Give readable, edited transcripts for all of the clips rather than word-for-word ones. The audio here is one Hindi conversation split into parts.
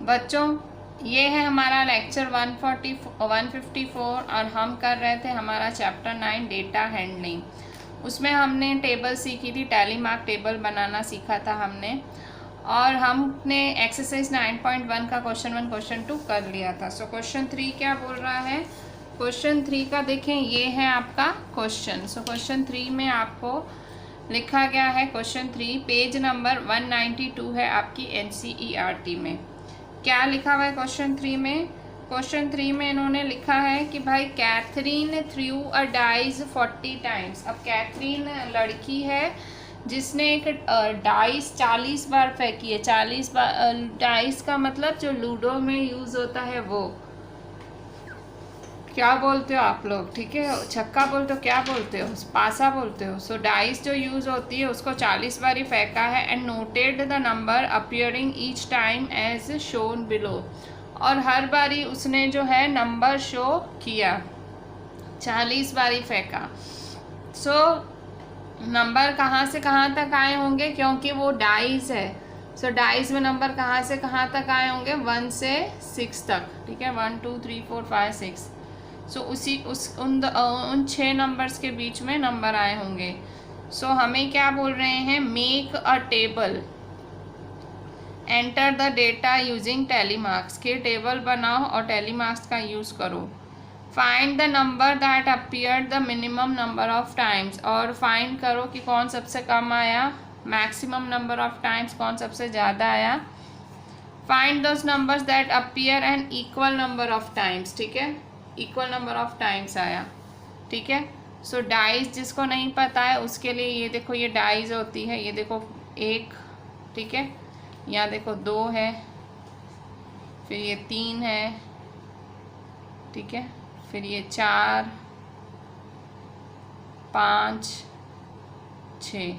बच्चों ये है हमारा लेक्चर 154 और हम कर रहे थे हमारा चैप्टर 9 डेटा हैंडलिंग। उसमें हमने टेबल सीखी थी, टैली मार्क टेबल बनाना सीखा था हमने, और हमने एक्सरसाइज 9.1 का क्वेश्चन 1 क्वेश्चन 2 कर लिया था। सो क्वेश्चन 3 क्या बोल रहा है? क्वेश्चन 3 का देखें, ये है आपका क्वेश्चन। सो क्वेश्चन 3 में आपको लिखा गया है, क्वेश्चन 3 पेज नंबर 192 है आपकी NCERT में। क्या लिखा हुआ है क्वेश्चन 3 में? क्वेश्चन 3 में इन्होंने लिखा है कि भाई Catherine threw a dice 40 times. अब कैथरीन लड़की है जिसने एक डाइस 40 बार फेंकी है। 40 बार डाइस का मतलब जो लूडो में यूज़ होता है वो क्या बोलते हो आप लोग? ठीक है, छक्का बोलते हो, क्या बोलते हो? पासा बोलते हो। सो डाइस जो यूज़ होती है उसको 40 बार ही फेंका है। And noted the number appearing each time as shown below. और हर बारी उसने जो है नंबर शो किया, 40 बारी फेंका। सो नंबर कहाँ से कहाँ तक आए होंगे? क्योंकि वो डाइस है, सो डाइस में नंबर कहाँ से कहाँ तक आए होंगे? 1 से 6 तक। ठीक है, 1 2 3 4 5 6। सो उन 6 नंबर्स के बीच में नंबर आए होंगे। सो हमें क्या बोल रहे हैं? Make a table, enter the data using tally marks. के टेबल बनाओ और टैली मार्क्स का यूज़ करो। Find the number that appeared the minimum number of times. और फाइंड करो कि कौन सबसे कम आया, मैक्सिमम नंबर ऑफ टाइम्स कौन सबसे ज़्यादा आया। Find those numbers that appear an equal number of times. ठीक है, इक्वल नंबर ऑफ टाइम्स आया। ठीक है, सो डाइज जिसको नहीं पता है उसके लिए ये देखो, ये डाइज होती है, ये देखो 1, ठीक है, यहाँ देखो 2 है, फिर ये 3 है, ठीक है, फिर ये 4 5 6।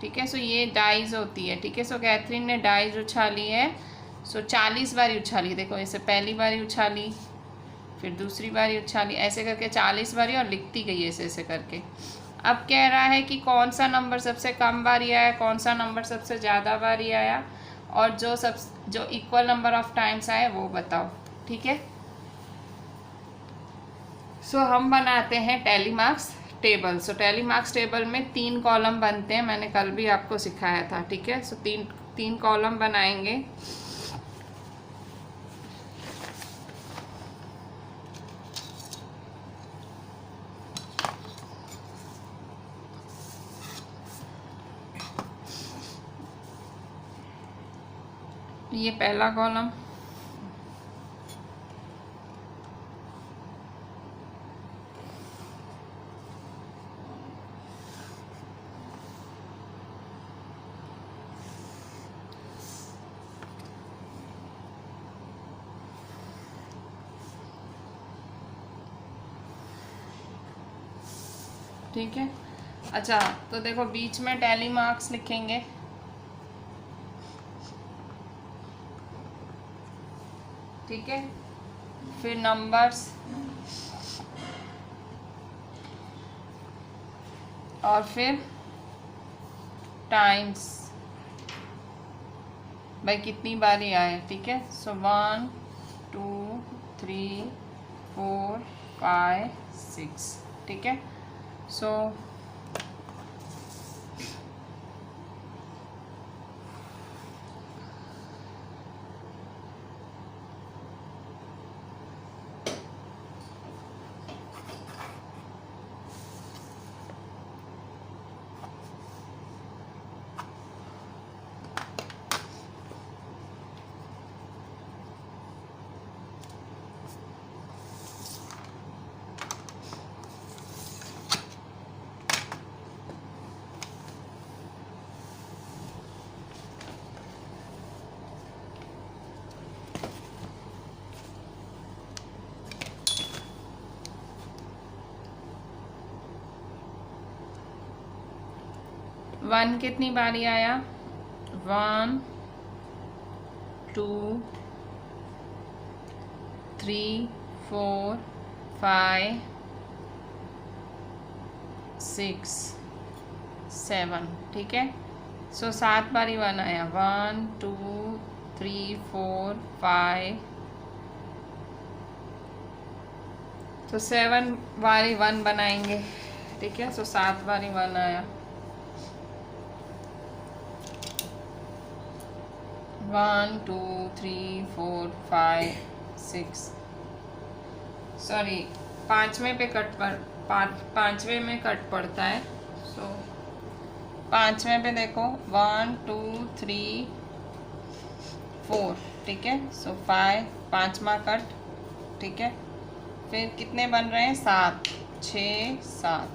ठीक है, सो ये डाइज होती है। ठीक है, सो कैथरीन ने डाइज उछाली है। सो 40 बारी उछाली। देखो ऐसे पहली बारी उछाली, फिर दूसरी बारी उछाली, ऐसे करके 40 बारी, और लिखती गई ऐसे ऐसे करके। अब कह रहा है कि कौन सा नंबर सबसे कम बारी आया, कौन सा नंबर सबसे ज़्यादा बारी आया, और जो इक्वल नंबर ऑफ टाइम्स आए वो बताओ। ठीक है, सो हम बनाते हैं टैली मार्क्स टेबल। सो टैली मार्क्स टेबल में 3 कॉलम बनते हैं, मैंने कल भी आपको सिखाया था। ठीक है, सो तीन कॉलम बनाएंगे। ये पहला कॉलम, ठीक है। अच्छा, तो देखो बीच में टैली मार्क्स लिखेंगे। ठीक है, फिर नंबर्स, और फिर टाइम्स, भाई कितनी बारी आए। ठीक है, सो 1 2 3 4 5 6। ठीक है, सो वन कितनी बारी आया? 1 2 3 4 5 6 7। ठीक है, सो 7 बारी 1 आया। 1 2 3 4 5, तो 7 बारी 1 बनाएंगे, ठीक है। सो 7 बारी 1 आया, 1 2 3 4 5 6, सॉरी पाँचवें पे कट पर पाँचवें में कट पड़ता है। सो पाँचवें पे देखो 1 2 3 4, ठीक है। सो 5, पाँचवा कट, ठीक है। फिर कितने बन रहे हैं, 7 6 7,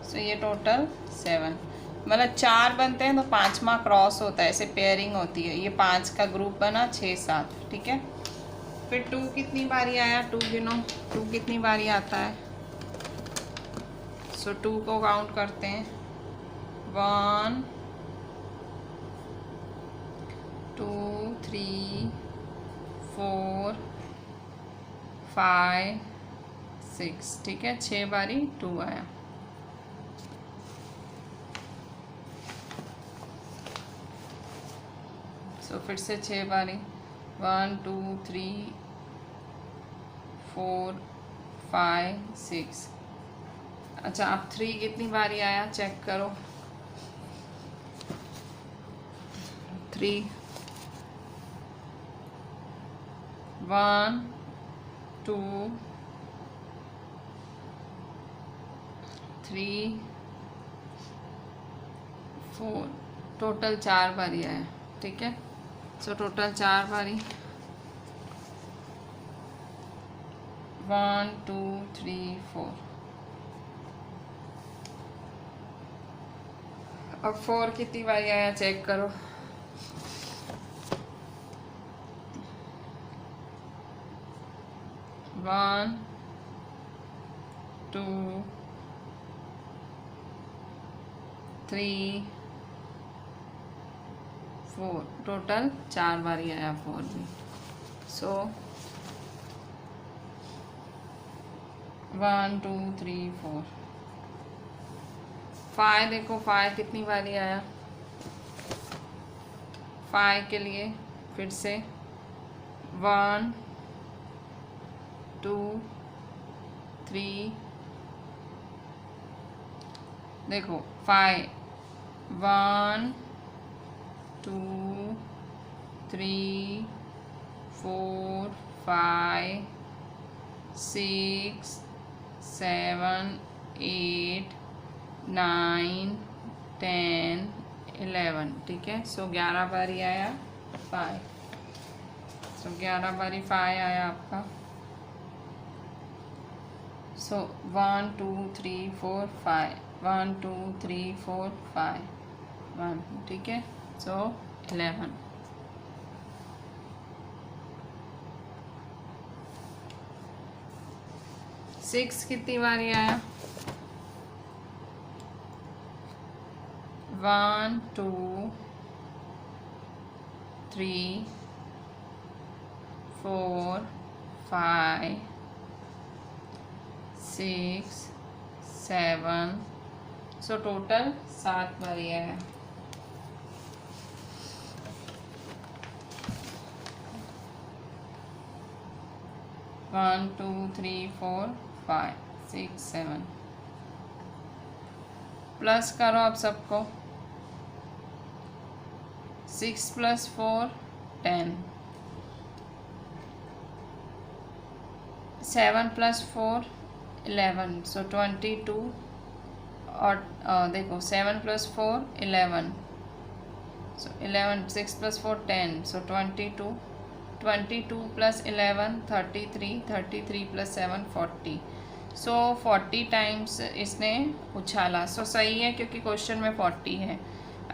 सो ये टोटल 7, मतलब 4 बनते हैं तो पाँचवा क्रॉस होता है, ऐसे पेयरिंग होती है। ये 5 का ग्रुप बना, 6 7, ठीक है। फिर 2 कितनी बारी आया, 2 गिनो, 2 कितनी बारी आता है। सो 2 को काउंट करते हैं, 1 2 3 4 5 6, ठीक है। 6 बारी 2 आया। सो फिर से 6 बारी, 1 2 3 4 5 6। अच्छा, अब 3 कितनी बारी आया चेक करो, 3 1 2 3 4, टोटल 4 बारी आया, ठीक है। सो टोटल 4 बारी, 1 2 3 4। अब 4 कितनी बारी आया चेक करो, 1 2 3 4, टोटल 4 बारी आया 4 भी। सो 1 2 3 4। 5 देखो, 5 कितनी बारी आया, 5 के लिए फिर से 1 2 3, देखो 5 1 2 3 4 5 6 7 8 9 10 11, ठीक है। सो 11 बारी आया 5, सो 11 बारी 5 आया आपका। सो 1 2 3 4 5, 1 2 3 4 5 1, ठीक है। सो 11। 6 कितनी बारी आया, 1 2 3 4 5 6 7, सो टोटल 7 बारी आया। One two three four 5 6 7, plus करो आप सबको, 6 + 4 10, 7 + 4 11, सो 22, और देखो 7 + 4 11, सो 11, 6 + 4 10, सो 22, 22 + 11 33, 33 + 7 40, सो 40 टाइम्स इसने उछाला। सो सही है क्योंकि क्वेश्चन में 40 है।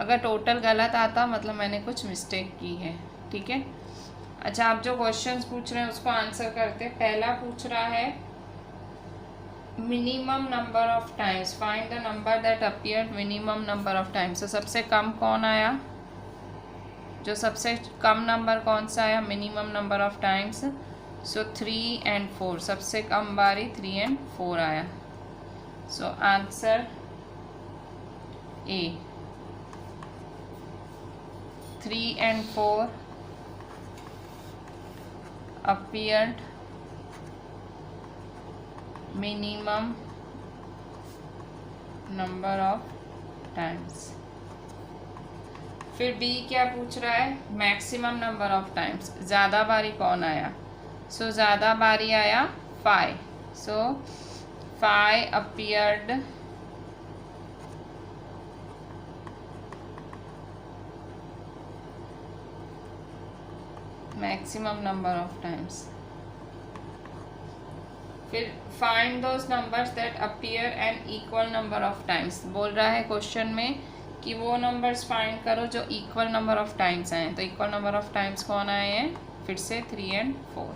अगर टोटल गलत आता मतलब मैंने कुछ मिस्टेक की है, ठीक है। अच्छा, आप जो क्वेश्चंस पूछ रहे हैं उसको आंसर करते हैं। पहला पूछ रहा है minimum number of times, find the number that appeared minimum number of times. तो सबसे कम कौन आया, जो सबसे कम नंबर कौन सा आया minimum number of times, so 3 and 4, सबसे कम बारी 3 and 4 आया। So answer A, 3 and 4 appeared minimum number of times। फिर बी क्या पूछ रहा है, मैक्सिमम नंबर ऑफ टाइम्स, ज़्यादा बारी कौन आया। सो ज़्यादा बारी आया 5। So 5 appeared maximum number of times. फिर find those numbers that appear an equal number of times. बोल रहा है क्वेश्चन में कि वो नंबर्स फाइंड करो जो इक्वल नंबर ऑफ टाइम्स आए। तो इक्वल नंबर ऑफ टाइम्स कौन आए हैं, फिर से 3 and 4।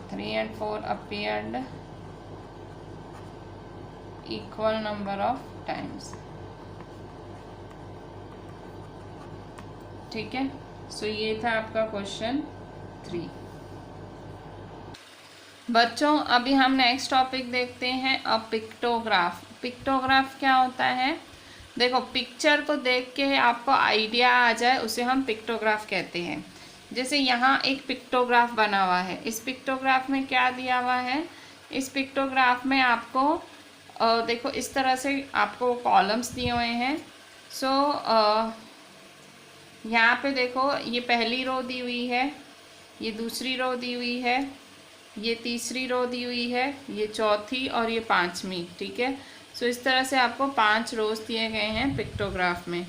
3 and 4 appeared equal number of times. ठीक है, सो ये था आपका क्वेश्चन 3। बच्चों अभी हम नेक्स्ट टॉपिक देखते हैं, अ पिक्टोग्राफ। पिक्टोग्राफ क्या होता है, देखो पिक्चर को देख के आपको आइडिया आ जाए उसे हम पिक्टोग्राफ कहते हैं। जैसे यहाँ एक पिक्टोग्राफ बना हुआ है, इस पिक्टोग्राफ में क्या दिया हुआ है, इस पिक्टोग्राफ में आपको देखो इस तरह से आपको कॉलम्स दिए हुए हैं। सो यहाँ पे देखो ये पहली रो दी हुई है, ये दूसरी रो दी हुई है, ये तीसरी रो दी हुई है, ये चौथी और ये पांचवी। ठीक है, सो इस तरह से आपको 5 रोज दिए गए हैं पिक्टोग्राफ में।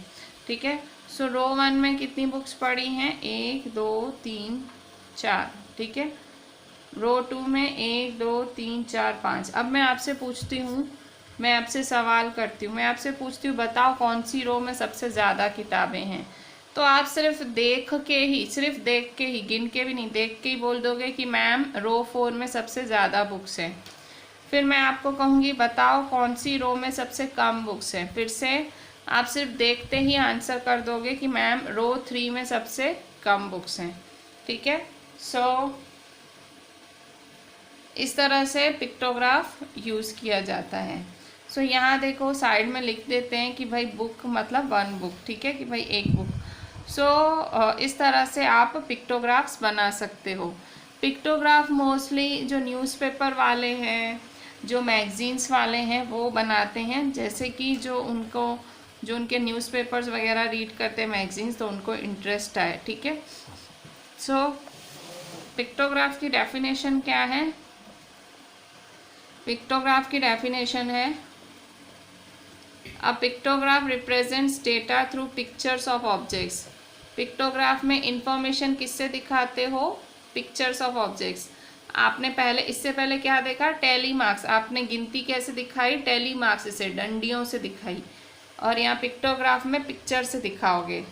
ठीक है, सो रो 1 में कितनी बुक्स पड़ी हैं, 1 2 3 4। ठीक है, रो 2 में 1 2 3 4 5। अब मैं आपसे पूछती हूँ, मैं आपसे सवाल करती हूँ, मैं आपसे पूछती हूँ बताओ कौन सी रो में सबसे ज़्यादा किताबें हैं। तो आप सिर्फ देख के ही, सिर्फ देख के ही, गिन के भी नहीं, देख के ही बोल दोगे कि मैम रो 4 में सबसे ज़्यादा बुक्स हैं। फिर मैं आपको कहूँगी बताओ कौन सी रो में सबसे कम बुक्स हैं। फिर से आप सिर्फ देखते ही आंसर कर दोगे कि मैम रो 3 में सबसे कम बुक्स हैं। ठीक है, सो इस तरह से पिक्टोग्राफ यूज़ किया जाता है। सो यहाँ देखो साइड में लिख देते हैं कि भाई बुक मतलब 1 बुक। ठीक है, कि भाई 1 बुक। सो इस तरह से आप पिक्टोग्राफ्स बना सकते हो। पिक्टोग्राफ मोस्टली जो न्यूज़पेपर वाले हैं, जो मैगजीन्स वाले हैं वो बनाते हैं। जैसे कि जो उनके न्यूज़पेपर्स वगैरह रीड करते हैं मैगजीन्स, तो उनको इंटरेस्ट है। ठीक है, सो पिक्टोग्राफ की डेफिनेशन क्या है, पिक्टोग्राफ की डेफिनेशन है a pictograph represents data through pictures of objects. Pictograph में इंफॉर्मेशन किससे दिखाते हो, पिक्चर्स ऑफ ऑब्जेक्ट्स। आपने पहले, इससे पहले क्या देखा, टैली मार्क्स। आपने गिनती कैसे दिखाई, टैली मार्क्स से, डंडियों से दिखाई। और यहाँ पिक्टोग्राफ में पिक्चर से दिखाओगे।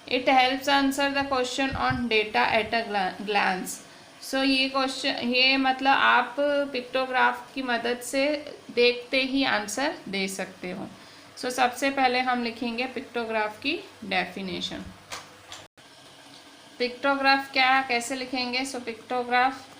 It helps answer the question on data at a glance. So ये क्वेश्चन, ये मतलब आप पिक्टोग्राफ की मदद से देखते ही आंसर दे सकते हो। सो सबसे पहले हम लिखेंगे पिक्टोग्राफ की डेफिनेशन। पिक्टोग्राफ क्या, कैसे लिखेंगे, सो pictograph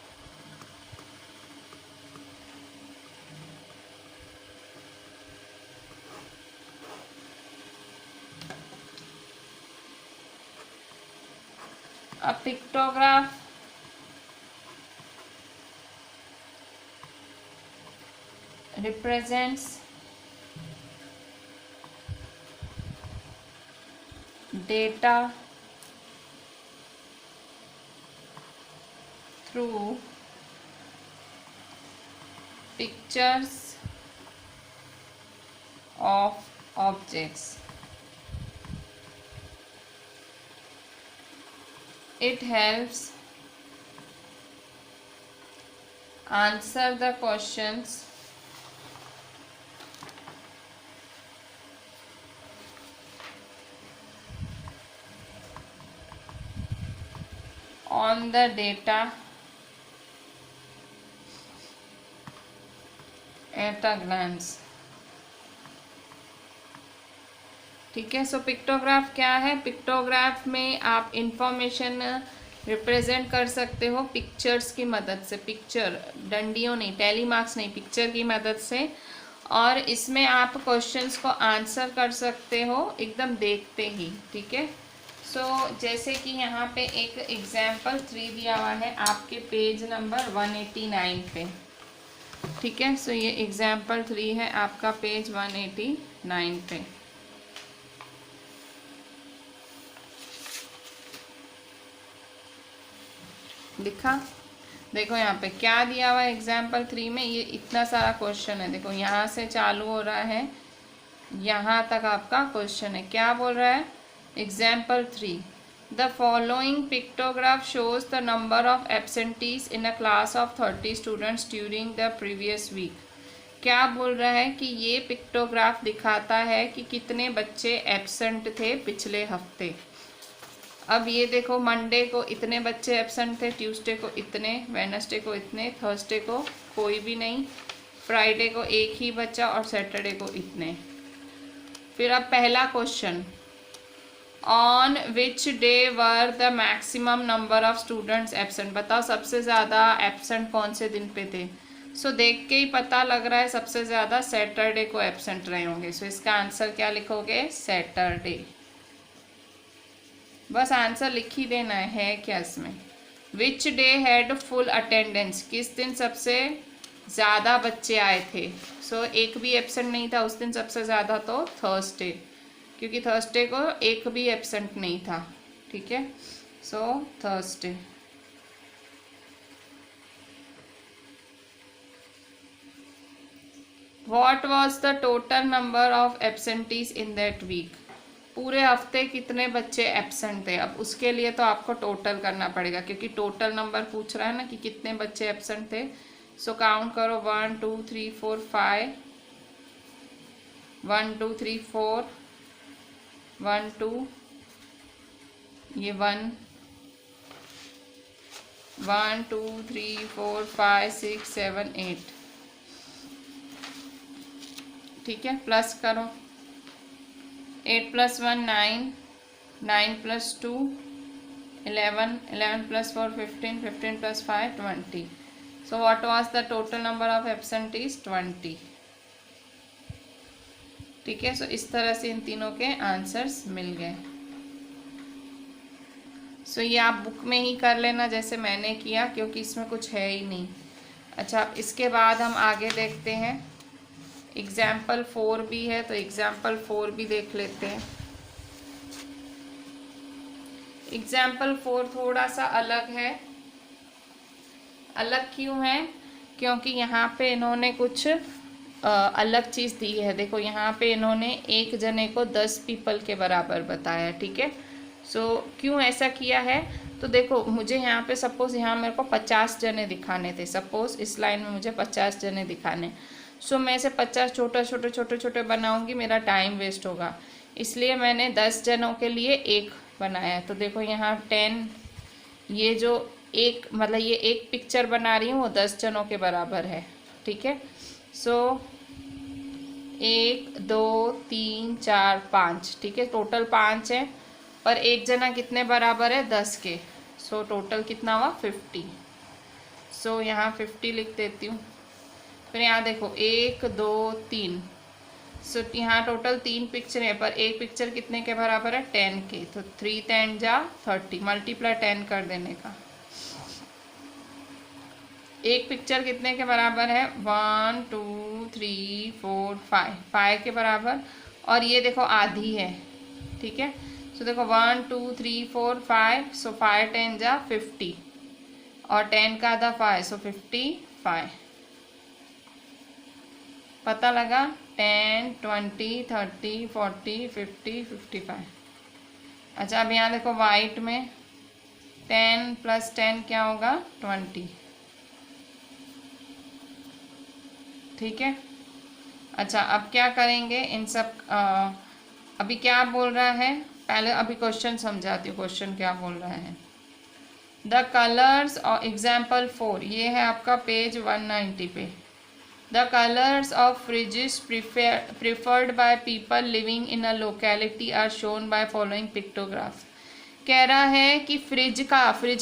a pictograph represents data through pictures of objects. It helps answer the questions on the data at a glance। ठीक है, सो पिक्टोग्राफ क्या है, पिक्टोग्राफ में आप इंफॉर्मेशन रिप्रेजेंट कर सकते हो पिक्चर्स की मदद से। पिक्चर, डंडियों नहीं, टैली मार्क्स नहीं, पिक्चर की मदद से। और इसमें आप क्वेश्चंस को आंसर कर सकते हो एकदम देखते ही। ठीक है, जैसे कि यहाँ पे एक एग्जाम्पल 3 दिया हुआ है आपके पेज नंबर 189 पे, ठीक है। सो ये एग्जाम्पल 3 है आपका पेज 189 पे। दिखा? देखो यहाँ पे क्या दिया हुआ है एग्जाम्पल 3 में, ये इतना सारा क्वेश्चन है। देखो यहाँ से चालू हो रहा है, यहाँ तक आपका क्वेश्चन है। क्या बोल रहा है? Example 3, the following pictograph shows the number of absentees in a class of 30 students during the previous week. क्या बोल रहा है कि ये पिक्टोग्राफ दिखाता है कि कितने बच्चे एब्सेंट थे पिछले हफ्ते। अब ये देखो, मंडे को इतने बच्चे एब्सेंट थे, ट्यूसडे को इतने, वेडनेसडे को इतने, थर्सडे को कोई भी नहीं, फ्राइडे को एक ही बच्चा और सैटरडे को इतने। फिर अब पहला question, on which day were the maximum number of students absent. बताओ सबसे ज़्यादा एब्सेंट कौन से दिन पे थे। देख के ही पता लग रहा है सबसे ज़्यादा सैटरडे को एब्सेंट रहे होंगे। इसका आंसर क्या लिखोगे? सैटरडे। बस आंसर लिख ही देना है क्या इसमें। Which day had full attendance, किस दिन सबसे ज़्यादा बच्चे आए थे। एक भी एब्सेंट नहीं था उस दिन सबसे ज़्यादा, तो थर्सडे, क्योंकि थर्सडे को एक भी एब्सेंट नहीं था, ठीक है। Thursday. What was the total number of absentees in that week? पूरे हफ्ते कितने बच्चे एब्सेंट थे। अब उसके लिए तो आपको टोटल करना पड़ेगा, क्योंकि टोटल नंबर पूछ रहा है ना कि कितने बच्चे एब्सेंट थे। काउंट करो, 1 2 3 4 5, 1 2 3 4, 1 2, ये 1 1 2 3 4 5 6 7 8, ठीक है। प्लस करो, 8 + 1 9, 9 + 2 11, 11 + 4 15, 15 + 5 20। what was the total number of absentees? 20, ठीक है। इस तरह से इन तीनों के आंसर्स मिल गए। ये आप बुक में ही कर लेना जैसे मैंने किया, क्योंकि इसमें कुछ है ही नहीं। अच्छा, इसके बाद हम आगे देखते हैं। एग्जाम्पल 4 भी है, तो एग्जाम्पल 4 भी देख लेते हैं। एग्जाम्पल 4 थोड़ा सा अलग है। अलग क्यों है? क्योंकि यहाँ पे इन्होंने कुछ अलग चीज़ दी है। देखो यहाँ पे इन्होंने एक जने को 10 पीपल के बराबर बताया, ठीक है। क्यों ऐसा किया है? तो देखो, मुझे यहाँ पे सपोज़ यहाँ मेरे को 50 जने दिखाने थे। सपोज़ इस लाइन में मुझे 50 जने दिखाने, मैं इसे 50 छोटे बनाऊंगी, मेरा टाइम वेस्ट होगा। इसलिए मैंने 10 जनों के लिए एक बनाया। तो देखो यहाँ 10, ये जो एक मतलब ये एक पिक्चर बना रही हूँ वो 10 जनों के बराबर है, ठीक है। 1 2 3 4 5, ठीक है। टोटल 5 है, पर एक जना कितने बराबर है? 10 के। टोटल कितना हुआ? 50। यहाँ 50 लिख देती हूँ। फिर यहाँ देखो 1 2 3, यहाँ टोटल 3 पिक्चर है, पर एक पिक्चर कितने के बराबर है? 10 के। तो 3 10 जा 30, मल्टीप्लाई 10 कर देने का। एक पिक्चर कितने के बराबर है? 1 2 3 4 5, 5 के बराबर। और ये देखो आधी है, ठीक है। देखो 1 2 3 4 5, 5 10 जा 50, और 10 का आधा 5, 55। पता लगा? 10 20 30 40 50 55। अच्छा, अब यहाँ देखो वाइट में 10 + 10 क्या होगा? 20, ठीक है। अच्छा, अब क्या करेंगे इन सब अभी क्या बोल रहा है पहले, अभी क्वेश्चन समझाती हूँ। क्वेश्चन क्या बोल रहा है? द कलर्स और एग्जाम्पल 4, ये है आपका पेज 190 पे। The colours of fridges preferred by people living in a locality are shown by following pictograph. कह रहा है कि फ्रिज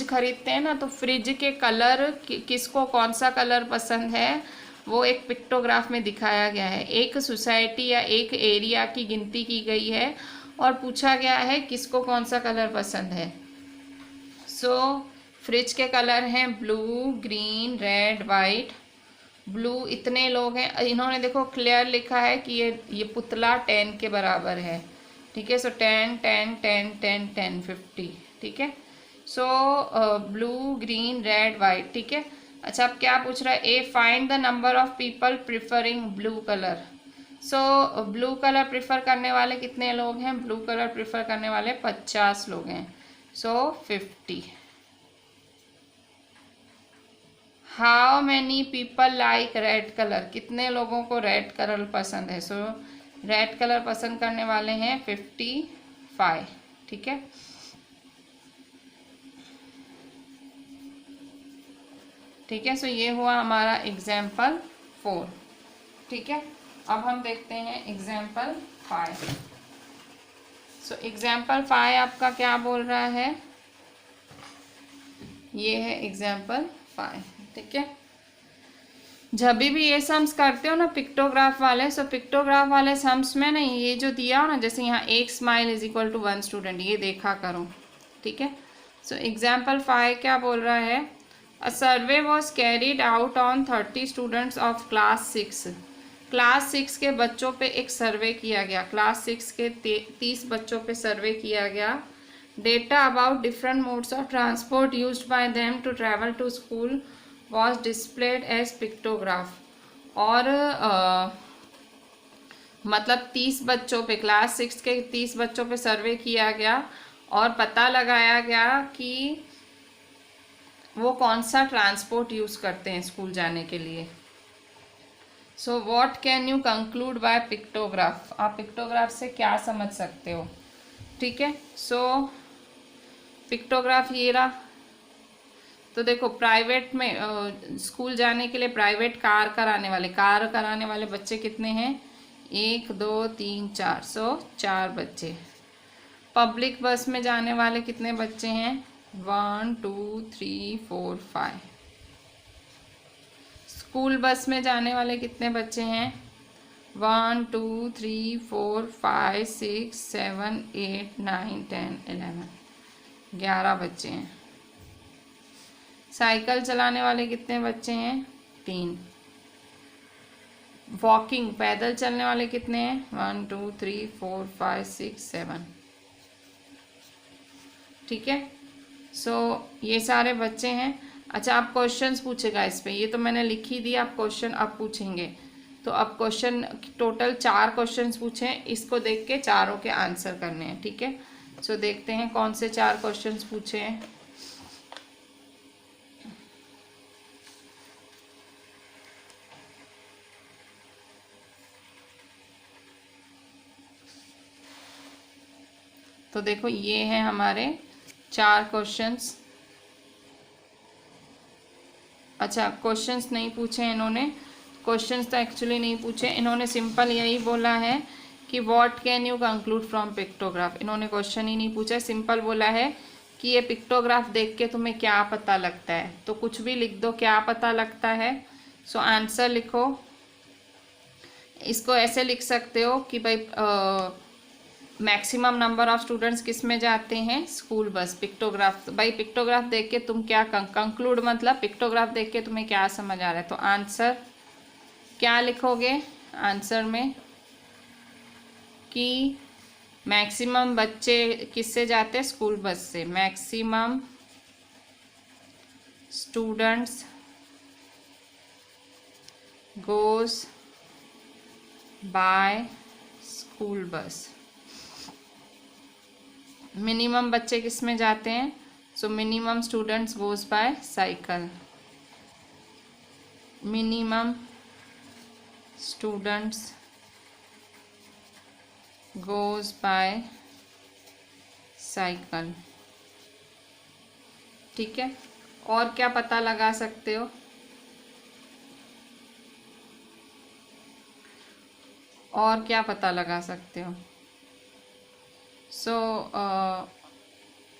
खरीदते हैं ना, तो फ्रिज के कलर किसको कौन सा कलर पसंद है वो एक पिक्टोग्राफ में दिखाया गया है। एक सोसाइटी या एक एरिया की गिनती की गई है और पूछा गया है किसको कौन सा कलर पसंद है। सो फ्रिज के कलर हैं blue, green, red, white. Blue इतने लोग हैं, इन्होंने देखो क्लियर लिखा है कि ये पुतला 10 के बराबर है, ठीक है। सो 10 10 10 10 10 50, ठीक है। So blue, green, red, white, ठीक है। अच्छा, अब क्या पूछ रहा है, a find the number of people preferring blue colour. So blue colour prefer करने वाले कितने लोग हैं, ब्लू कलर प्रिफर करने वाले 50 लोग हैं। सो 50। How many people like red colour, कितने लोगों को रेड कलर पसंद है। सो रेड कलर पसंद करने वाले हैं 55, ठीक है। ठीक है, सो ये हुआ हमारा एग्जाम्पल 4, ठीक है। अब हम देखते हैं एग्जाम्पल 5। सो एग्जाम्पल 5 आपका क्या बोल रहा है, ये है एग्जाम्पल 5, ठीक है। जब भी ये सम्स करते हो ना पिक्टोग्राफ वाले, सो पिक्टोग्राफ वाले सम्स में ना ये जो दिया हो ना, जैसे यहाँ एक smile is equal to 1 student, ये देखा करो, ठीक है। सो एग्जाम्पल 5 क्या बोल रहा है, a survey was carried out on 30 students of class 6। Class 6 के बच्चों पे एक सर्वे किया गया, क्लास 6 के 30 बच्चों पे सर्वे किया गया। Data about different modes of transport used by them to travel to school was displayed as pictograph. और मतलब 30 बच्चों पे, क्लास 6 के 30 बच्चों पे सर्वे किया गया और पता लगाया गया कि वो कौन सा ट्रांसपोर्ट यूज़ करते हैं स्कूल जाने के लिए। So what can you conclude bye pictograph, आप पिक्टोग्राफ से क्या समझ सकते हो, ठीक है। सो पिक्टोग्राफ ये रहा। तो देखो प्राइवेट में स्कूल जाने के लिए प्राइवेट कार कराने वाले बच्चे कितने हैं, 1 2 3 4, सो 4 बच्चे। पब्लिक बस में जाने वाले कितने बच्चे हैं, 1 2 3 4 5। स्कूल बस में जाने वाले कितने बच्चे हैं, 1 2 3 4 5 6 7 8 9 10 11, 11 बच्चे हैं। साइकिल चलाने वाले कितने बच्चे हैं, 3। वॉकिंग पैदल चलने वाले कितने हैं, 1 2 3 4 5 6 7, ठीक है। सो ये सारे बच्चे हैं। अच्छा, आप क्वेश्चंस पूछेगा इस पे, ये तो मैंने लिख ही दिया, आप क्वेश्चन अब पूछेंगे। तो अब क्वेश्चन टोटल 4 क्वेश्चंस पूछे, इसको देख के चारों के आंसर करने हैं, ठीक है। सो देखते हैं कौन से 4 क्वेश्चंस पूछे हैं। तो देखो ये हैं हमारे 4 क्वेश्चंस। अच्छा, क्वेश्चंस नहीं पूछे इन्होंने, क्वेश्चंस तो एक्चुअली नहीं पूछे, इन्होंने सिंपल यही बोला है कि what can you conclude from pictograph. इन्होंने क्वेश्चन ही नहीं पूछा, सिंपल बोला है कि ये पिक्टोग्राफ देख के तुम्हें क्या पता लगता है, तो कुछ भी लिख दो क्या पता लगता है। सो आंसर लिखो। इसको ऐसे लिख सकते हो कि भाई मैक्सिमम नंबर ऑफ स्टूडेंट्स किस में जाते हैं, स्कूल बस। पिक्टोग्राफ, भाई पिक्टोग्राफ देख के तुम क्या कंक्लूड, मतलब पिक्टोग्राफ देख के तुम्हें क्या समझ आ रहा है। तो आंसर क्या लिखोगे आंसर में कि मैक्सिमम बच्चे किससे जाते हैं, स्कूल बस से। Maximum students goes by school bus. Minimum बच्चे किस में जाते हैं, so minimum students goes by cycle. Minimum students goes by cycle, ठीक है। और क्या पता लगा सकते हो, और क्या पता लगा सकते हो। सो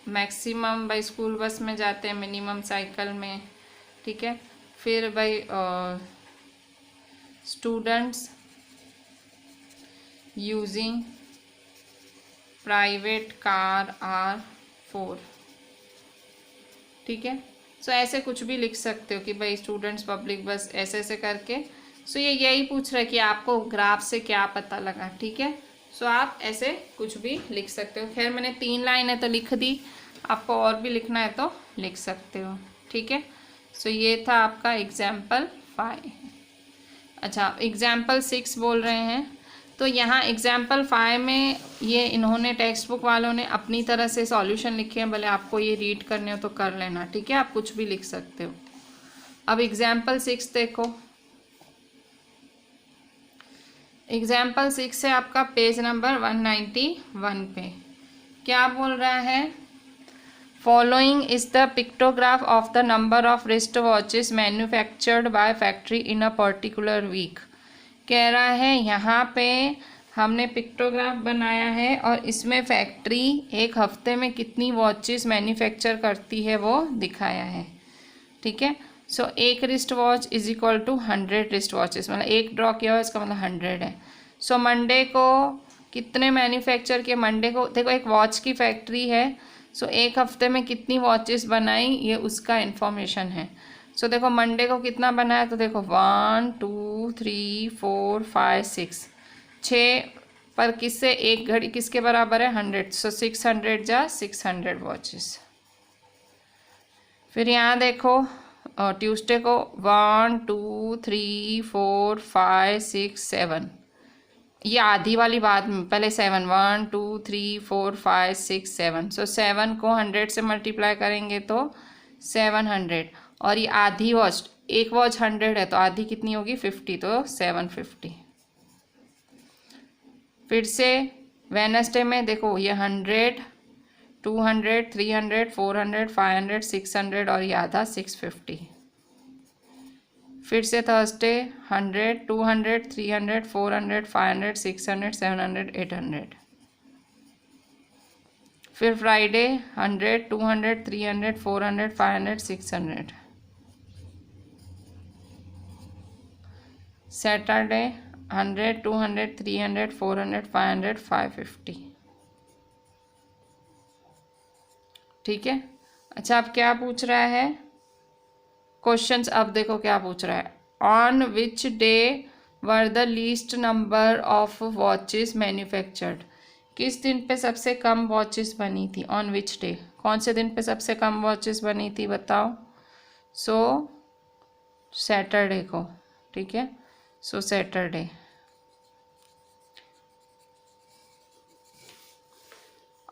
मैक्सिमम भाई स्कूल बस में जाते हैं, मिनिमम साइकिल में, ठीक है। फिर भाई students using private car are 4। ठीक है, सो ऐसे कुछ भी लिख सकते हो कि भाई स्टूडेंट्स पब्लिक बस, ऐसे ऐसे करके। सो ये यही पूछ रहा है कि आपको ग्राफ से क्या पता लगा। ठीक है, सो आप ऐसे कुछ भी लिख सकते हो। खैर मैंने 3 लाइन है तो लिख दी, आपको और भी लिखना है तो लिख सकते हो। ठीक है, सो ये था आपका एग्जाम्पल 5। अच्छा, एग्जाम्पल 6 बोल रहे हैं, तो यहाँ एग्जाम्पल 5 में ये इन्होंने टेक्स्ट बुक वालों ने अपनी तरह से सॉल्यूशन लिखे हैं, भले आपको ये रीड करने हो तो कर लेना। ठीक है, आप कुछ भी लिख सकते हो। अब एग्जाम्पल 6 देखो। एग्जाम्पल 6 है आपका पेज नंबर 191 पे। क्या बोल रहा है? Following is the pictograph of the number of wrist watches manufactured by factory in a particular week. कह रहा है यहाँ पे हमने पिक्टोग्राफ बनाया है और इसमें फैक्ट्री एक हफ्ते में कितनी वॉचेस मैन्युफैक्चर करती है वो दिखाया है। ठीक है, सो एक wrist watch is equal to 100 wrist watches, मतलब एक ड्रॉ किया हुआ इसका मतलब 100 है। सो मंडे को कितने मैन्युफैक्चर किए? मंडे को देखो एक वॉच की फैक्ट्री है, सो एक हफ्ते में कितनी वॉचेस बनाई ये उसका इन्फॉर्मेशन है। सो देखो मंडे को कितना बनाया, तो देखो 1 2 3 4 5 6, 6 पर किससे एक घड़ी किसके बराबर है? 100। सो 600 जा 600 वॉचेस। फिर यहाँ देखो ट्यूसडे को 1 2 3 4 5 6 7, ये आधी वाली बात में पहले 7 1 2 3 4 5 6 7। सो 7 को 100 से मल्टीप्लाई करेंगे तो 700, और ये आधी वॉच, एक वॉच 100 है तो आधी कितनी होगी? 50, तो 750। फिर से वेडनेसडे में देखो ये 100 200 300 400 500 600 और ये आधा 650। फिर से थर्सडे 100 200 300 400 500 600 700 800। फिर फ्राइडे 100 200 300 400 500 600। सैटरडे 100 200 300 400 500 550। ठीक है, अच्छा अब क्या पूछ रहा है क्वेश्चंस? अब देखो क्या पूछ रहा है। On which day were the least number of watches manufactured? किस दिन पे सबसे कम वॉचेस बनी थी? ऑन विच डे, कौन से दिन पे सबसे कम वॉचेस बनी थी बताओ? सो सैटरडे को। ठीक है, so Saturday.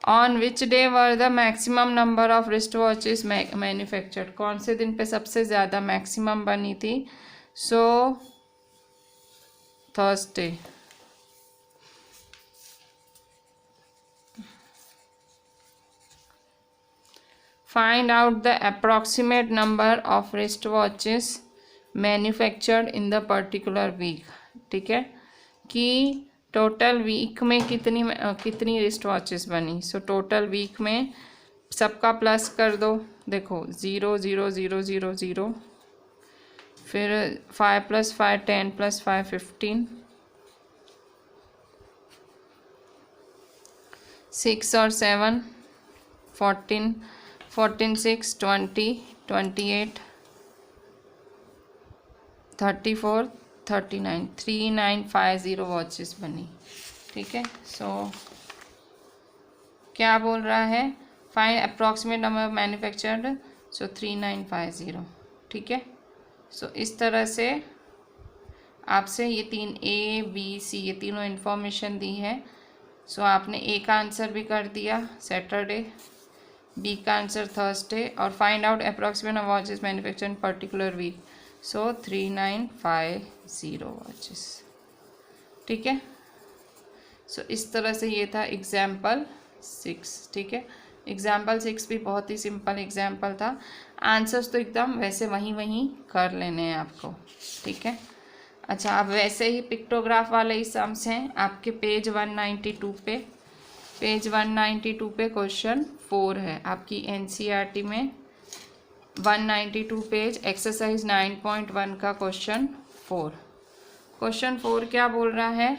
On which day were the maximum number of wrist watches manufactured? कौन से दिन पे सबसे ज़्यादा मैक्सिमम बनी थी? So Thursday. Find out the approximate number of wrist watches manufactured in the particular week. ठीक है, कि टोटल वीक में कितनी रिस्ट वॉचेस बनी। सो टोटल वीक में सबका प्लस कर दो। देखो 0 0 0 0 0, फिर 5 + 5 10 + 5 15, 6 और 7 14 14 6 20 28 34 39 3950 वॉचेस बनी। ठीक है, सो क्या बोल रहा है? Find approximate number of manufactured, so 3950। ठीक है, सो इस तरह से आपसे ये 3 A B C ये तीनों इन्फॉर्मेशन दी है। सो आपने A का आंसर भी कर दिया सैटरडे, B का आंसर थर्सडे, और find out approximate number of watches manufactured in particular week, so 3950 watches. ठीक है, सो इस तरह से ये था एग्जाम्पल 6। ठीक है, एग्जाम्पल 6 भी बहुत ही सिंपल एग्जाम्पल था। आंसर्स तो एकदम वैसे वहीं कर लेने हैं आपको। ठीक है, अच्छा अब वैसे ही पिक्टोग्राफ वाले ही सम्स हैं आपके पेज 192 पे। पेज 192 पे क्वेश्चन 4 है आपकी NCERT में। 192 पेज एक्सरसाइज 9.1 का क्वेश्चन 4। क्वेश्चन 4 क्या बोल रहा है?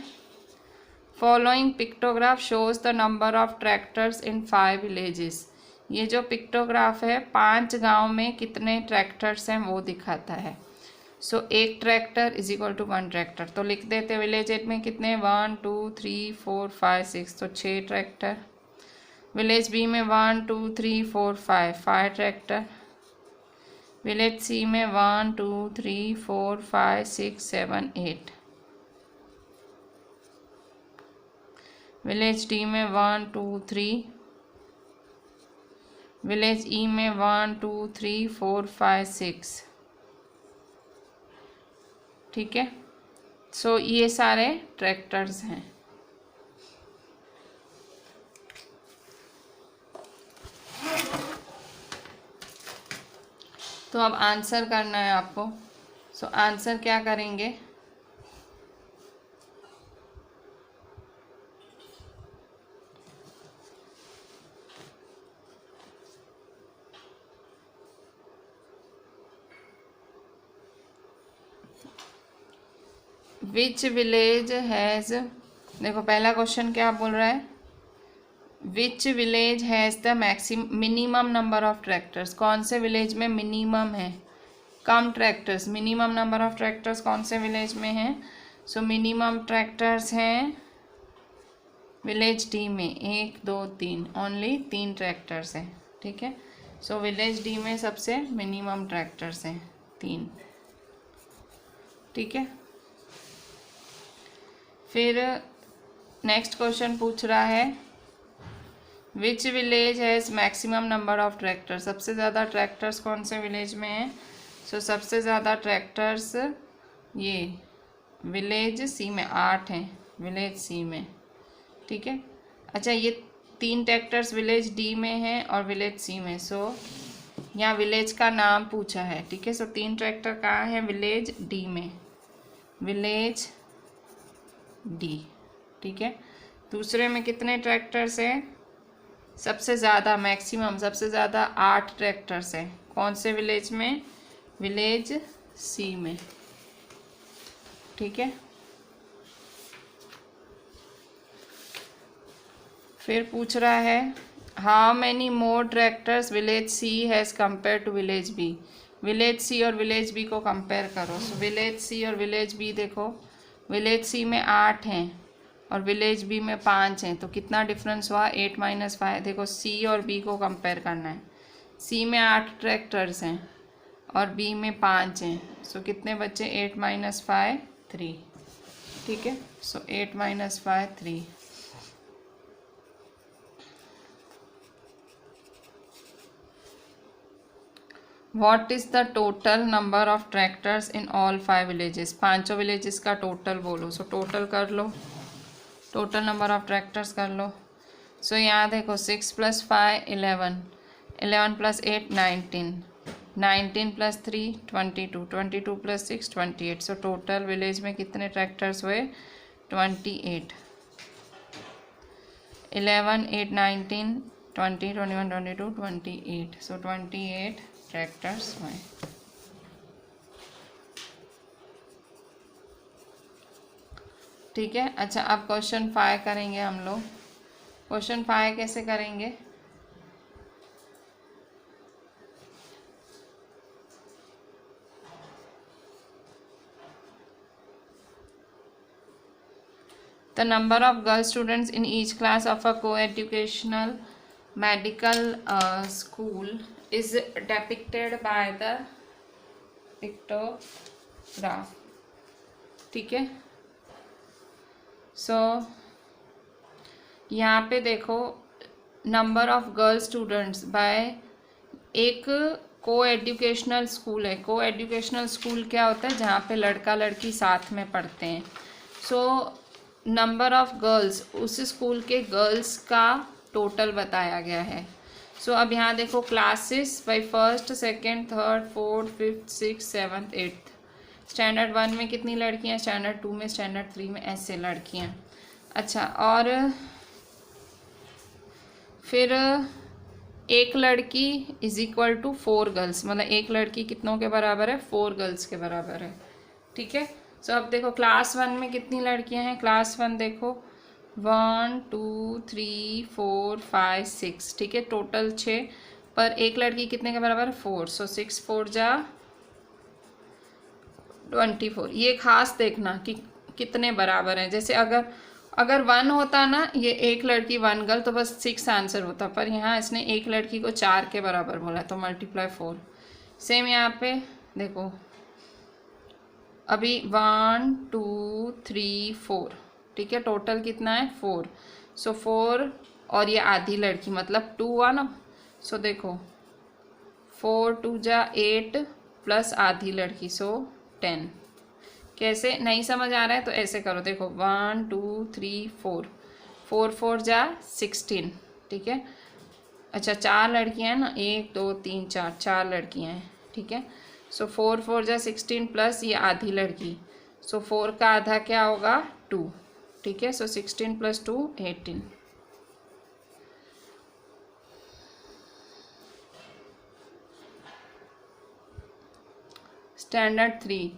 Following pictograph shows the number of tractors in 5 villages. ये जो पिक्टोग्राफ है 5 गांव में कितने ट्रैक्टर्स हैं वो दिखाता है। सो एक tractor is equal to 1 tractor, तो लिख देते विलेज 8 में कितने 1 2 3 4 5 6, तो 6 ट्रैक्टर। विलेज बी में 1 2 3 4 5 ट्रैक्टर। विलेज सी में 1 2 3 4 5 6 7 8। विलेज डी में 1 2 3। विलेज ई में 1 2 3 4 5 6। ठीक है, सो ये सारे ट्रैक्टर्स हैं। तो अब आंसर करना है आपको। सो आंसर क्या करेंगे, विच विलेज हैज़, देखो पहला क्वेश्चन क्या बोल रहा है, which village has the minimum number of tractors. कौन से विलेज में मिनिमम है, कम tractors, minimum number of tractors कौन से विलेज में हैं। सो मिनिमम ट्रैक्टर्स हैं विलेज डी में 1 2 3, ओनली 3 ट्रैक्टर्स हैं। ठीक है, सो विलेज डी में सबसे मिनिमम ट्रैक्टर्स हैं 3। ठीक है, फिर नेक्स्ट क्वेश्चन पूछ रहा है which village has maximum number of tractors. सबसे ज़्यादा ट्रैक्टर्स कौन से विलेज में हैं। सो सबसे ज़्यादा ट्रैक्टर्स ये विलेज सी में 8 हैं, विलेज सी में। ठीक है, अच्छा ये 3 ट्रैक्टर्स विलेज डी में हैं और विलेज सी में। सो यहाँ विलेज का नाम पूछा है। ठीक है, सो 3 ट्रैक्टर कहाँ हैं, विलेज डी में, विलेज डी। ठीक है, दूसरे में कितने ट्रैक्टर्स हैं, सबसे ज़्यादा मैक्सिमम सबसे ज़्यादा 8 ट्रैक्टर्स हैं। कौन से विलेज में, विलेज सी में। ठीक है, फिर पूछ रहा है how many more tractors village C has compare to village B. Village C और विलेज बी को कंपेयर करो। सो विलेज सी और विलेज बी देखो, विलेज सी में 8 हैं और विलेज बी में 5 हैं, तो कितना डिफरेंस हुआ 8 - 5। देखो सी और बी को कंपेयर करना है। सी में 8 ट्रैक्टर्स हैं और बी में 5 हैं, सो कितने बच्चे 8 - 5 3। ठीक है, सो 8 - 5 3। What is the total number of tractors in all 5 villages. 5 villages का टोटल बोलो। सो टोटल कर लो, टोटल नंबर ऑफ ट्रैक्टर्स कर लो। सो यहाँ देखो 6 + 5 11, 11 + 8 19, 19 + 3 22, 22 + 6 28। सो टोटल विलेज में कितने ट्रैक्टर्स हुए 28। 11 8 19 20 21 22 28, सो 28 ट्रैक्टर्स हुए। ठीक है, अच्छा अब क्वेश्चन 5 करेंगे हम लोग। क्वेश्चन 5 कैसे करेंगे, the number of girl students in each class of a co-educational medical school is depicted by the pictograph। ठीक है, सो यहाँ पे देखो number of girl students by, एक को एजुकेशनल स्कूल है। को एजुकेशनल स्कूल क्या होता है, जहाँ पे लड़का लड़की साथ में पढ़ते हैं। सो नंबर ऑफ गर्ल्स, उस स्कूल के गर्ल्स का टोटल बताया गया है। सो अब यहाँ देखो classes by 1st 2nd 3rd 4th 5th 6th 7th 8th। Standard 1 में कितनी लड़कियाँ, स्टैंडर्ड 2 में, स्टैंडर्ड 3 में, ऐसे लड़कियाँ। अच्छा, और फिर एक लड़की इज इक्वल टू 4 गर्ल्स, मतलब एक लड़की कितनों के बराबर है, 4 गर्ल्स के बराबर है। ठीक है, सो अब देखो क्लास 1 में कितनी लड़कियां हैं, क्लास 1 देखो 1 2 3 4 5 6, ठीक है, टोटल 6, पर एक लड़की कितने के बराबर? 4, सो 6 4 जा 24। ये खास देखना कि कितने बराबर हैं। जैसे अगर 1 होता ना, ये एक लड़की 1 गर्ल, तो बस 6 आंसर होता, पर यहाँ इसने एक लड़की को 4 के बराबर बोला, तो मल्टीप्लाई 4। सेम यहाँ पे देखो, अभी 1 2 3 4, ठीक है, टोटल कितना है? 4, सो 4 और ये आधी लड़की मतलब 2 हुआ ना, सो देखो 4 2 जा 8 प्लस आधी लड़की, सो 10। कैसे? नहीं समझ आ रहा है तो ऐसे करो, देखो 1 2 3 4, 4 4 जा 16, ठीक है। अच्छा 4 लड़कियां हैं ना, 1 2 3 4, 4 लड़कियां हैं, ठीक है। सो 4 4 जा 16 प्लस ये आधी लड़की, सो 4 का आधा क्या होगा? 2, ठीक है। सो 16 प्लस 2 18। स्टैंडर्ड 3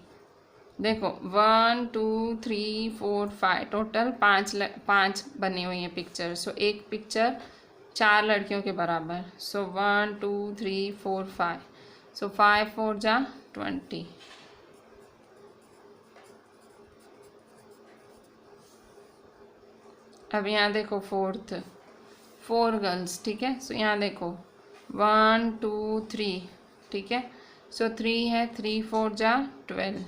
देखो 1 2 3 4 5, टोटल 5 बनी हुई है पिक्चर। सो एक पिक्चर 4 लड़कियों के बराबर, सो 1 2 3 4 5, सो 5 4 जा 20। अब यहाँ देखो 4 गर्ल्स, ठीक है। सो यहाँ देखो 1 2 3, ठीक है। सो 3 है, 3 4 जा 12,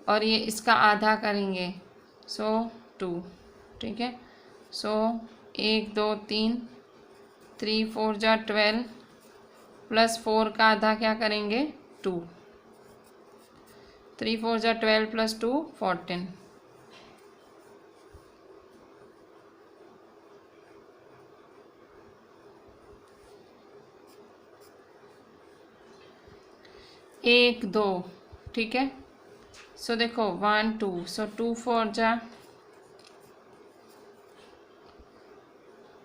और ये इसका आधा करेंगे, सो 2, ठीक है। सो 1 2 3, 3 4 जा 12 प्लस 4 का आधा क्या करेंगे? 2, 3 4 जा 12 प्लस 2 14। एक 2, ठीक है। सो देखो 1 2, सो 2 4 जा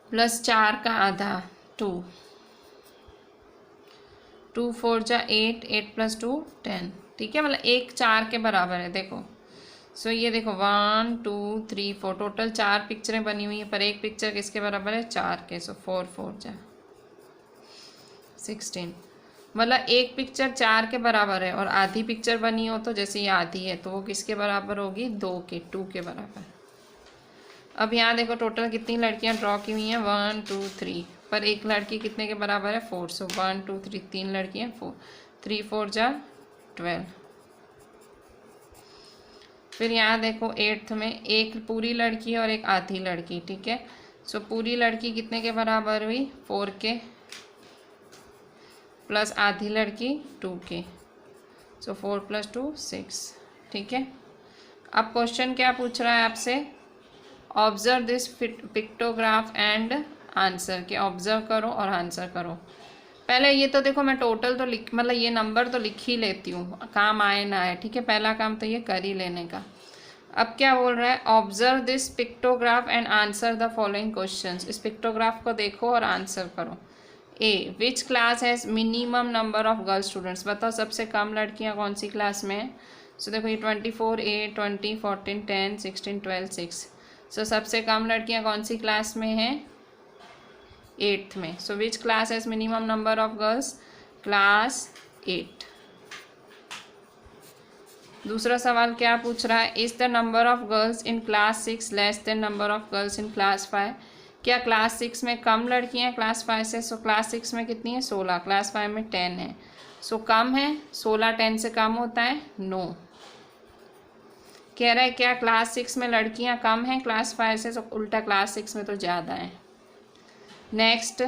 प्लस 4 का आधा 2, 2 4 जा 8, 8 प्लस 2 10, ठीक है, मतलब एक 4 के बराबर है। देखो सो ये देखो 1 2 3 4, टोटल 4 पिक्चरें बनी हुई हैं, पर एक पिक्चर किसके बराबर है? 4 के। सो 4 4 जा 16, मतलब एक पिक्चर 4 के बराबर है, और आधी पिक्चर बनी हो तो जैसे ये आधी है तो वो किसके बराबर होगी? 2 के बराबर। अब यहाँ देखो टोटल कितनी लड़कियाँ ड्रॉ की हुई हैं? 1 2 3, पर एक लड़की कितने के बराबर है? 4, सो 1 2 3, 3 लड़कियाँ 4, 3 4 जा 12। फिर यहाँ देखो 8th में एक पूरी लड़की और एक आधी लड़की, ठीक है। सो पूरी लड़की कितने के बराबर हुई? 4 के, प्लस आधी लड़की 2 के, सो 4 प्लस 2 6, ठीक है। अब क्वेश्चन क्या पूछ रहा है आपसे? Observe this pictograph and answer, के ऑब्जर्व करो और आंसर करो। पहले ये तो देखो मैं टोटल तो मतलब ये नंबर तो लिख ही लेती हूँ, काम आए ना आए, ठीक है। पहला काम तो ये कर ही लेने का। अब क्या बोल रहा है? Observe this pictograph and answer the following questions. इस पिक्टोग्राफ को देखो और आंसर करो। A, which class has minimum number of girl students. बताओ सबसे कम लड़कियां कौन सी क्लास में है? सो देखो ये 24 8 20 14 10 16 12 6, सो सबसे कम लड़कियां कौन सी क्लास में हैं? 8th में। So which class has minimum number of girls? Class 8। दूसरा सवाल क्या पूछ रहा है? Is the number of girls in class 6 less than number of girls in class 5। क्या क्लास 6 में कम लड़कियां हैं क्लास 5 से? सो क्लास 6 में कितनी है? 16, क्लास 5 में 10 है, सो कम है। 16 10 से कम होता है? नो। कह रहा है क्या क्लास 6 में लड़कियां कम हैं क्लास 5 से? सो उल्टा क्लास 6 में तो ज़्यादा है। Next,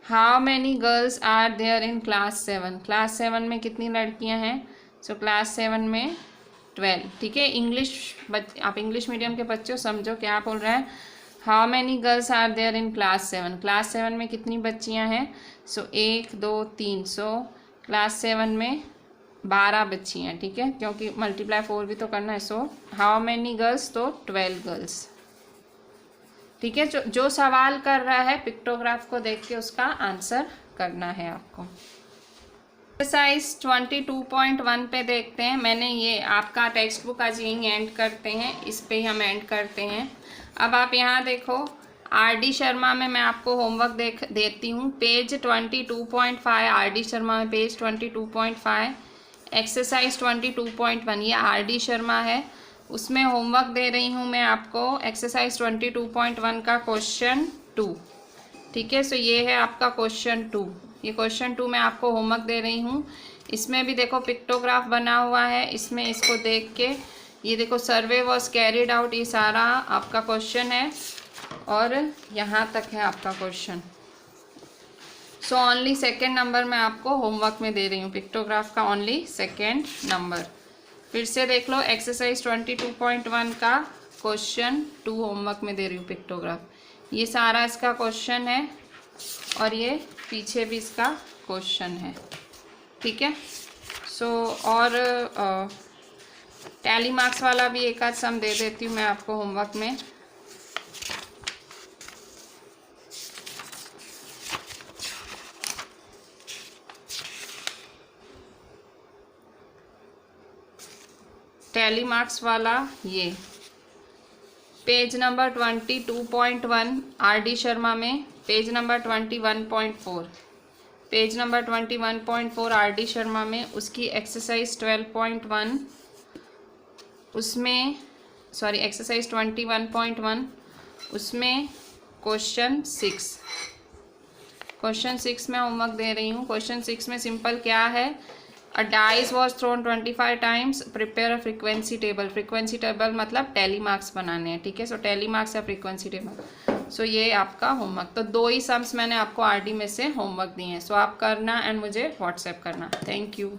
how many girls are there in class 7। Class 7 में कितनी लड़कियां हैं? सो क्लास 7 में 12, ठीक है। आप इंग्लिश मीडियम के बच्चों समझो क्या बोल रहा है। How many girls are there in class 7। Class 7 में कितनी बच्चियां हैं? सो 1 2 3, सो क्लास 7 में 12 बच्चियां, ठीक है, क्योंकि मल्टीप्लाई 4 भी तो करना है। सो हाउ मैनी गर्ल्स, तो 12 गर्ल्स, ठीक है। जो सवाल कर रहा है पिक्टोग्राफ को देख के उसका आंसर करना है आपको। एक्सरसाइज 22.1 पे देखते हैं। मैंने ये आपका टेक्स्ट बुक आज यहीं एंड करते हैं, इस पे ही हम एंड करते हैं। अब आप यहाँ देखो, RD शर्मा में मैं आपको होमवर्क देती हूँ। पेज 22.5 RD शर्मा में, पेज 22.5 एक्सरसाइज 22.1, ये RD शर्मा है, उसमें होमवर्क दे रही हूँ मैं आपको एक्सरसाइज 22.1 का क्वेश्चन 2। ठीक है, सो ये है आपका क्वेश्चन 2। ये क्वेश्चन 2 मैं आपको होमवर्क दे रही हूँ। इसमें भी देखो पिक्टोग्राफ बना हुआ है, इसमें इसको देख के ये देखो सर्वे वॉज कैरिड आउट, ये सारा आपका क्वेश्चन है और यहाँ तक है आपका question. So only second number मैं आपको होमवर्क में दे रही हूँ, पिक्टोग्राफ का ओनली सेकेंड नंबर। फिर से देख लो, एक्सरसाइज 22.1 का क्वेश्चन 2 होमवर्क में दे रही हूँ, पिक्टोग्राफ। ये सारा इसका क्वेश्चन है और ये पीछे भी इसका क्वेश्चन है। ठीक है, सो और टैली मार्क्स वाला भी एक आध सम दे देती हूँ मैं आपको होमवर्क में। टैली मार्क्स वाला ये पेज नंबर 22.1 RD शर्मा में, page number 21.4, page number 21.4 RD Sharma में, उसकी एक्सरसाइज 12.1, उसमें सॉरी एक्सरसाइज 21.1, उसमें क्वेश्चन 6, क्वेश्चन 6 में होमवर्क दे रही हूँ। क्वेश्चन 6 में सिंपल क्या है, अ dice was throne 25 times, prepare a frequency table. Frequency table मतलब टैली मार्क्स बनाने हैं। ठीक है, सो टैली मार्क्स या फ्रीक्वेंसी टेबल। सो ये आपका होमवर्क, तो 2 ही सम्स मैंने आपको RD में से होमवर्क दिए हैं। सो आप करना एंड मुझे व्हाट्सएप करना। Thank you.